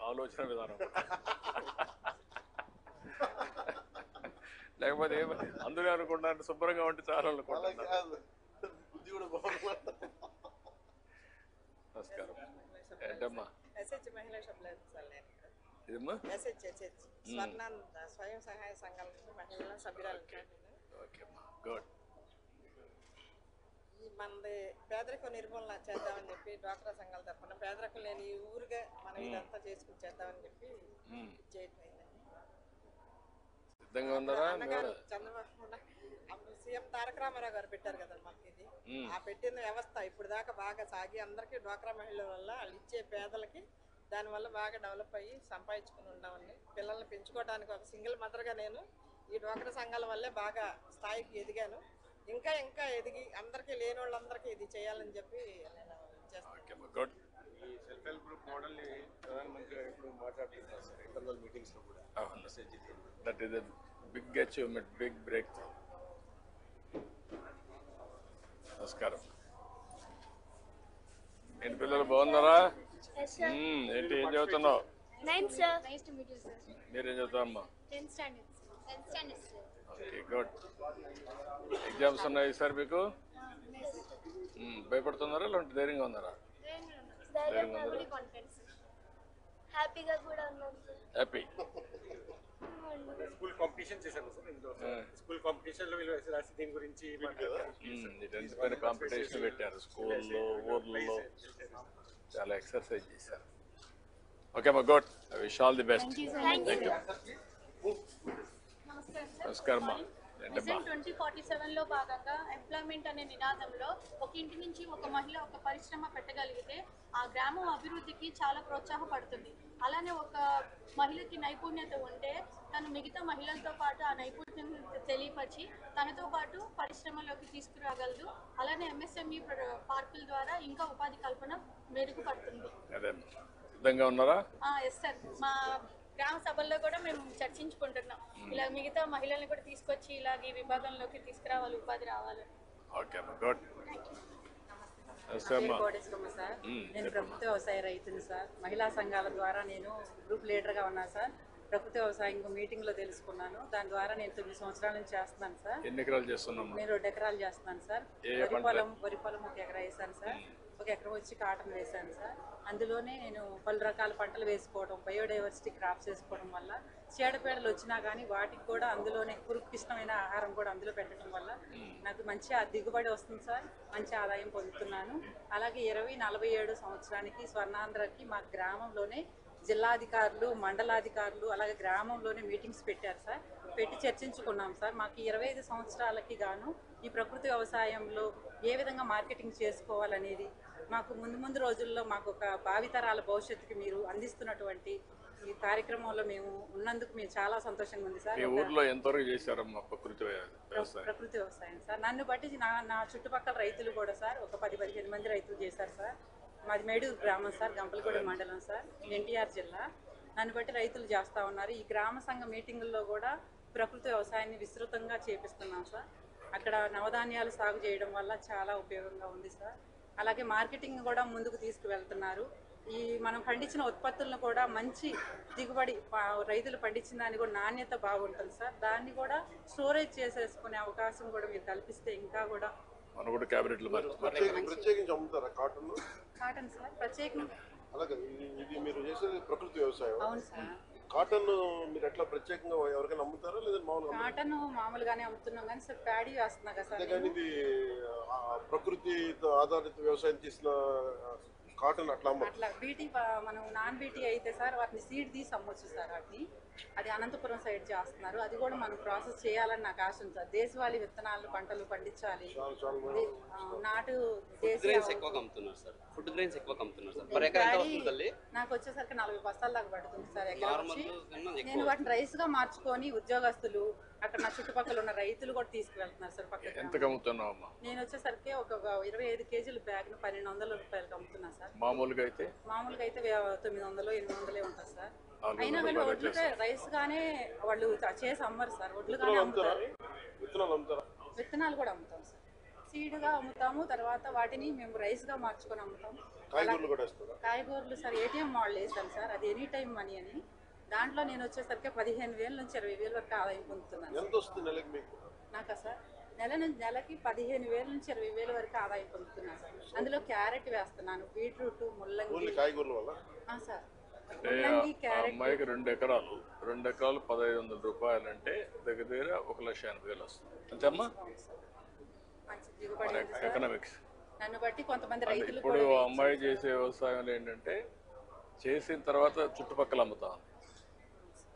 ఆలోచన విధానం. లేకపోతే అందరూ అనుకుంటారు శుభ్రంగా ఉంటే చాలా అనుకుంటున్నారు. నమస్కారం. ఏంటమ్మా ఇదమ్మా స్వయం సహాయ సంఘాల మహిళల సభ్యురాలు. గుడ్. మనది పేదరిక నిర్మూలన చేద్దామని చెప్పి డ్వాక్రా సంఘాల తరఫున పేదరికం లేని ఊరుగా మనం ఇదంతా చేసుకుని చేద్దామని చెప్పి చంద్రబాబు సీఎం తారక రామారావు గారు పెట్టారు కదా మాకు ఇది. ఆ పెట్టిన వ్యవస్థ ఇప్పుడు దాకా బాగా సాగి అందరికీ డ్వాక్రా మహిళల వల్ల వాళ్ళు ఇచ్చే పేదలకి దానివల్ల బాగా డెవలప్ అయ్యి సంపాదించుకుని ఉన్నామని పిల్లల్ని పెంచుకోవడానికి ఒక సింగిల్ మదర్గా నేను ఈ డ్వాక్రా సంఘాల వల్లే బాగా స్థాయికి ఎదిగాను. ఇంకా ఇంకా ఎదిగి అందరికీ లేని వాళ్ళందరికీ ఇది చేయాలని చెప్పి చేస్తాను. ఈ సెల్ఫ్ హెల్ప్ గ్రూప్ మోడల్ని ప్రధానమంత్రి గారు ఇప్పుడు మాట్లాడుతున్నారు సార్ ఇంటర్నల్ మీటింగ్స్లో కూడా. That is a big achievement, big breakthrough. నమస్కారం. ఏంటి పిల్లలు బాగున్నారా? ఏంటి ఏం చదువుతున్నావు? మీరేం చదువుతావమ్మా? Okay, good. ఎగ్జామ్స్ ఉన్నాయి సార్ మీకు? భయపడుతున్నారా లేదంటే ధైర్యంగా ఉన్నారా? హ్యాపీ. స్కూల్ కాంపిటీషన్ చేశాను సార్ ఇందులో. స్కూల్ కాంపిటీషన్లో వీళ్ళు రాసి దీని గురించి కాంపిటీషన్ పెట్టారు స్కూల్లో, ఊర్లలో చాలా ఎక్సర్సైజ్ చేశారు. ఓకే అమ్మా, good. I wish all the best. Thank you. నమస్కారం. 2047లో భాగంగా ఎంప్లాయ్మెంట్ అనే నినాదంలో ఒక ఇంటి నుంచి ఒక మహిళ ఒక పరిశ్రమ పెట్టగలిగితే ఆ గ్రామం అభివృద్ధికి చాలా ప్రోత్సాహపడుతుంది. అలానే ఒక మహిళకి నైపుణ్యత ఉంటే తను మిగతా మహిళలతో పాటు ఆ నైపుణ్యం తెలియపరిచి తనతో పాటు పరిశ్రమలోకి తీసుకురాగలదు. అలానే ఎంఎస్ఎంఈ పార్కుల ద్వారా ఇంకా ఉపాధి కల్పన మెరుగుపడుతుంది. సిద్ధంగా ఉన్నారా? Yes sir. మా గ్రామ సభల్లో కూడా మేము చర్చించుకుంటున్నాం. ఇలా మిగతా మహిళల్ని కూడా తీసుకొచ్చి ఇలాగ ఈ విభాగంలోకి తీసుకురావాలి, ఉపాధి రావాలి. సార్ నేను ప్రభుత్వ వ్యవసాయ రైతుని సార్. మహిళా సంఘాల ద్వారా నేను గ్రూప్ లీడర్గా ఉన్నాను సార్. ప్రభుత్వ వ్యవసాయం మీటింగ్లో తెలుసుకున్నాను. దాని ద్వారా నేను 9 సంవత్సరాల నుంచి చేస్తున్నాను సార్. ఎన్ని ఎకరాలు చేస్తున్నాను? నేను 2 ఎకరాలు చేస్తున్నాను సార్. వరి పొలం 1 ఎకరా వేసాను సార్. 1 ఎకరం వచ్చి కాటన్ వేసాను సార్. అందులోనే నేను పలు రకాల పంటలు వేసుకోవడం, బయోడైవర్సిటీ క్రాప్స్ వేసుకోవడం వల్ల చీడపీడలు వచ్చినా కానీ వాటికి కూడా అందులోనే పురుగుకి ఇష్టమైన ఆహారం కూడా అందులో పెట్టడం వల్ల నాకు మంచి దిగుబడి వస్తుంది సార్. మంచి ఆదాయం పొందుతున్నాను. అలాగే 2047 సంవత్సరానికి స్వర్ణాంధ్రకి మా గ్రామంలోనే జిల్లాధికారులు, మండలాధికారులు అలాగే గ్రామంలోనే మీటింగ్స్ పెట్టారు సార్. పెట్టి చర్చించుకున్నాం సార్. మాకు 25 సంవత్సరాలకి గాను ఈ ప్రకృతి వ్యవసాయంలో ఏ విధంగా మార్కెటింగ్ చేసుకోవాలనేది మాకు ముందు రోజుల్లో మాకు ఒక భావితరాల భవిష్యత్తుకి మీరు అందిస్తున్నటువంటి ఈ కార్యక్రమంలో మేము ఉన్నందుకు మేము చాలా సంతోషంగా ఉంది సార్. ఊర్లో ఎంతవరకు చేశారమ్మా ప్రకృతి వ్యవసాయం సార్? నన్ను బట్టి నా చుట్టుపక్కల రైతులు కూడా సార్ ఒక 10-15 మంది రైతులు చేశారు సార్. మాది మేడూరు గ్రామం సార్, గంపలగూడెం మండలం సార్, ఎన్టీఆర్ జిల్లా. నన్ను బట్టి రైతులు చేస్తూ ఉన్నారు. ఈ గ్రామ సంఘ మీటింగుల్లో కూడా ప్రకృతి వ్యవసాయాన్ని విస్తృతంగా చేపిస్తున్నాం సార్. అక్కడ నవధాన్యాలు సాగు చేయడం వల్ల చాలా ఉపయోగంగా ఉంది సార్. అలాగే మార్కెటింగ్ కూడా ముందుకు తీసుకువెళ్తున్నారు. ఈ మనం పండించిన ఉత్పత్తులను కూడా మంచి దిగుబడి, రైతులు పండించిన దాన్ని కూడా నాణ్యత బాగుంటుంది సార్. దాన్ని కూడా స్టోరేజ్ చేసేసుకునే అవకాశం కూడా మీరు కల్పిస్తే ఇంకా కూడా కాటన్ సార్ ప్రత్యేకంగా. అలాగే ఇది మీరు చేసేది ప్రకృతి వ్యవసాయం. అవును సార్. కాటన్ మీరు ఎట్లా ప్రత్యేకంగా ఎవరికైనా అమ్ముతారా లేదా మామూలుగా? కాటన్ మామూలుగానే అమ్ముతున్నాం కానీ సార్ ప్యాడీ వేస్తున్నా కదా సార్. కానీ ఇది ప్రకృతి ఆధారిత వ్యవసాయం చేసిన కాటన్ అట్లా బీటీ మనం నాన్ బీటీ అయితే సార్ వాటిని సీడ్ తీసి అమ్మొచ్చు సార్. వాటిని అది అనంతపురం సైడ్ చేస్తున్నారు. అది కూడా మనం ప్రాసెస్ చేయాలని నాకు ఆశ ఉంది సార్. దేశవాళీ విత్తనాలు పంటలు పండించాలి. నాటు నాకు వచ్చేసరికి 40 బస్తాల దాకా పడుతుంది సార్ ఎకరం. నేను వాటిని రైస్ గా మార్చుకొని ఉద్యోగస్తులు అక్కడ నా చుట్టుపక్కల ఉన్న రైతులు కూడా తీసుకువెళ్తున్నారు సార్. పక్కన నేను వచ్చేసరికి ఒక 25 కేజీల బ్యాగ్ ను 1200 రూపాయలకి అమ్ముతున్నా సార్. మామూలుగా అయితే 900-800 ఉంటుంది సార్. అయినా కానీ వడ్లు రైస్ గానే వాళ్ళు చేసి అమ్మరు సార్. వడ్లు గానే అమ్ముతారు. విత్తనాలు కూడా అమ్ముతాం సార్. సీడ్ గా అమ్ముతాము. తర్వాత వాటిని మేము రైస్ గా మార్చుకొని అమ్ముతాము. కాయగూరలు కూడా వేస్తారా? కాయగూరలు సార్ ఏటీఎం మోడల్ వేసాను సార్, అది ఎనీ టైం మనీ అని. దాంట్లో నేను వచ్చేసరికి 15,000 నుంచి 20,000 వరకు ఆదాయం పొందుతున్నాను. ఎంత వస్తుంది నెలకి మీకు? నాకా సార్ నెలకి 15,000 నుంచి 20,000 వరకు ఆదాయం పొందుతున్నాను సార్. అందులో క్యారెట్ వేస్తున్నాను, బీట్రూట్, ముల్లంగి. ఓన్లీ కాయగూరల వల్ల? సార్ అంటే ముల్లంగి, ఆ క్యారెట్. అమ్మాయికి 2 ఎకరాలు 1,500 రూపాయలు అంటే దగ్గర దగ్గర 1,80,000 వస్తుంది అంతేమ్మా. మంచి దిగుబడి ఉంది సార్. ఎకనామిక్స్ నన్ను బట్టి కొంతమంది రైతులు ఇప్పుడు కూడా అమ్మాయి చేసే వ్యవసాయంలో ఏంటంటే చేసిన తర్వాత చుట్టుపక్కల అమ్ముతాం.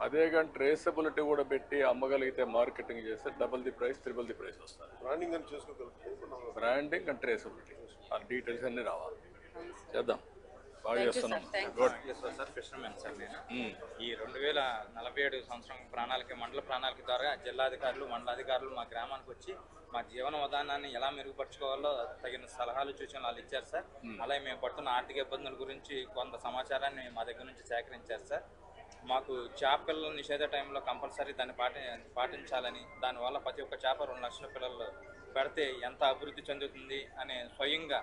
అదే కానీ ట్రేసబిలిటీ కూడా పెట్టి అమ్మగలిగితే మార్కెటింగ్ చేస్తే double the price, triple the price వస్తుంది. బ్రాండింగ్ అని చేసుకోగలుగుతాం. బ్రాండింగ్ అండ్ ట్రేసబిలిటీ ఆ డీటెయిల్స్ అన్నీ రావాలి. చేద్దాం, బాగా Thank you, చేస్తున్నాం. sir. Thank you. Good. Sir fishermen sir నేను ఈ 2047 సంవత్సరం ప్రణాళిక మండల ప్రణాళిక ద్వారా జిల్లాధికారులు మండలాధికారులు మా గ్రామానికి వచ్చి మా జీవన విధానాన్ని ఎలా మెరుగుపరుచుకోవాలో తగిన సలహాలు సూచనలు వాళ్ళు ఇచ్చారు సార్. అలాగే మేము పడుతున్న ఆర్థిక ఇబ్బందుల గురించి కొంత సమాచారాన్ని మా దగ్గర నుంచి సేకరించారు సార్. మాకు చేపల నిషేధ టైంలో కంపల్సరీ దాన్ని పాటించాలని, దానివల్ల ప్రతి ఒక్క చేప 2 లక్షల పిల్లలు పెడితే ఎంత అభివృద్ధి చెందుతుంది అనే స్వయంగా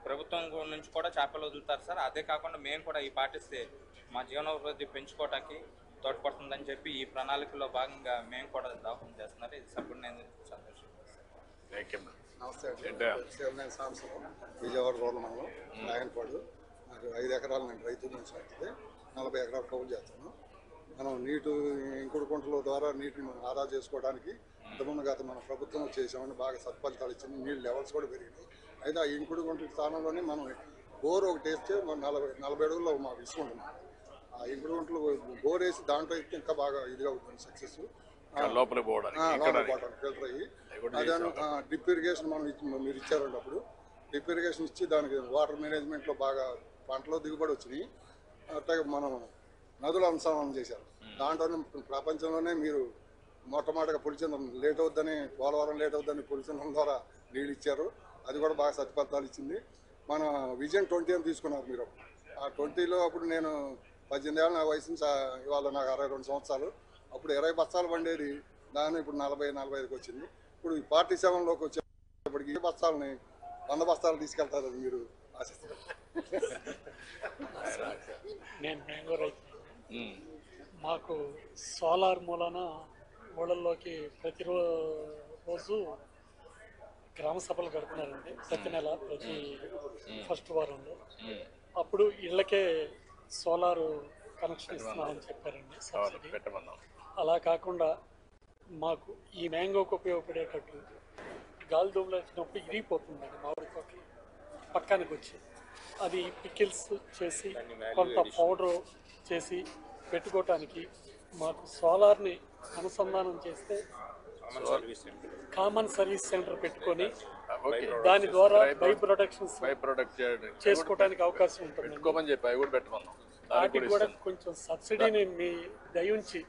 ప్రభుత్వం నుంచి కూడా చేపలు వదులుతారు సార్. అదే కాకుండా మేము కూడా ఈ పాటిస్తే మా జీవనోపాధి పెంచుకోవటానికి తోడ్పడుతుందని చెప్పి ఈ ప్రణాళికలో భాగంగా మేము కూడా దోహదం చేస్తున్నారు. ఇది సభ్యుడు నేను సంతోషం. Thank you. నమస్తే అండి. శివనేని సాంబశివరావు, విజయవాడ రూరల్ మండలం నాయనపాడు. నాకు 5 ఎకరాలు నేను రైతు నుంచి అవుతుంది, 40 ఎకరాలు కౌలు చేస్తాను. మనం నీటి ఇంకుడు కుంటల ద్వారా నీటిని మనం ఆదా చేసుకోవడానికి ఇంతకుముందు గత మన ప్రభుత్వం చేసామని బాగా సత్ఫలితాలు ఇచ్చింది. నీళ్ళు లెవెల్స్ కూడా పెరిగినాయి. అయితే ఆ ఇంకుడు కుంట స్థానంలోనే మనం బోర్ ఒకటి వేస్తే 40 అడుగుల్లో మాకు ఇసుకుంటున్నాం. ఆ ఇంకుడు గుంటలు బోర్ వేసి దాంట్లో అయితే ఇంకా బాగా ఇదిగా అవుతుంది సక్సెస్. లోపలికి పోవడానికి ఫిల్టర్ అయ్యి అదే డ్రిప్ ఇరిగేషన్ మీరు ఇచ్చారండి. అప్పుడు డ్రిప్ ఇరిగేషన్ ఇచ్చి దానికి వాటర్ మేనేజ్మెంట్లో బాగా పంటలో దిగుబడి వచ్చినాయి. అట్లాగే మనం నదులు అనుసంధానం చేశారు. దాంట్లోనే ప్రపంచంలోనే మీరు మొట్టమొదటిగా పులిచిందం లేట్ అవుద్దని, పోలవరం లేట్ అవుద్దని పులిచిందం ద్వారా నీళ్ళు ఇచ్చారు. అది కూడా బాగా సత్ఫలితాలు ఇచ్చింది. మన విజన్ 20 అని తీసుకున్నారు మీరు. ఆ 20లో అప్పుడు నేను 18 ఏళ్ళ నా వయసు నుంచి ఇవాళ నాకు 62 సంవత్సరాలు. అప్పుడు 20 బస్తాలు పండేది, దాన్ని ఇప్పుడు 40-45కి వచ్చింది. ఇప్పుడు ఈ 47లోకి వచ్చేప్పటికి ఈ బస్తాలని 100 బస్తాలు తీసుకెళ్తారు మీరు ఆశిస్తారు. నేను మ్యాంగో రైతు. మాకు సోలార్ మూలన ఊళ్ళల్లోకి ప్రతిరోజు గ్రామ సభలు గడుపుతున్నారండి, ప్రతి నెల, ప్రతి ఫస్ట్ వారంలో. అప్పుడు ఇళ్ళకే సోలార్ కనెక్షన్ ఇస్తున్నామని చెప్పారండి, సబ్సిడీ. అలా కాకుండా మాకు ఈ మ్యాంగోకి ఉపయోగపడేటట్టు గాలి దుమ్ములు వచ్చినప్పుడు ఇరిగిపోతుందండి మామిడి తోటలు పక్కనకి వచ్చి. అది పికిల్స్ చేసి కొంత పౌడర్ చేసి పెట్టుకోవటానికి మాకు సోలార్ని అనుసంధానం చేస్తే కామన్ సర్వీస్ సెంటర్ పెట్టుకొని దాని ద్వారా బై ప్రొడక్షన్స్ చేసుకోవడానికి అవకాశం ఉంటుంది. వాటికి కూడా కొంచెం సబ్సిడీని మీ దయ ఉంచి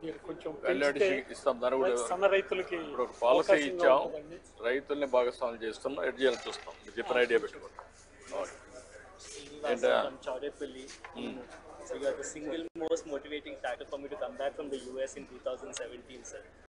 మీరు కొంచెం సన్న రైతులకి పాలసీ ఇచ్చాం, రైతుల్ని భాగస్వామ్యం చేస్తున్నాం, ఎడ్ చేయాలని చూస్తాం. చెప్పిన ఐడియా పెట్టుకోండి. So you are the single most motivating factor for me to come back from the US in 2017, sir.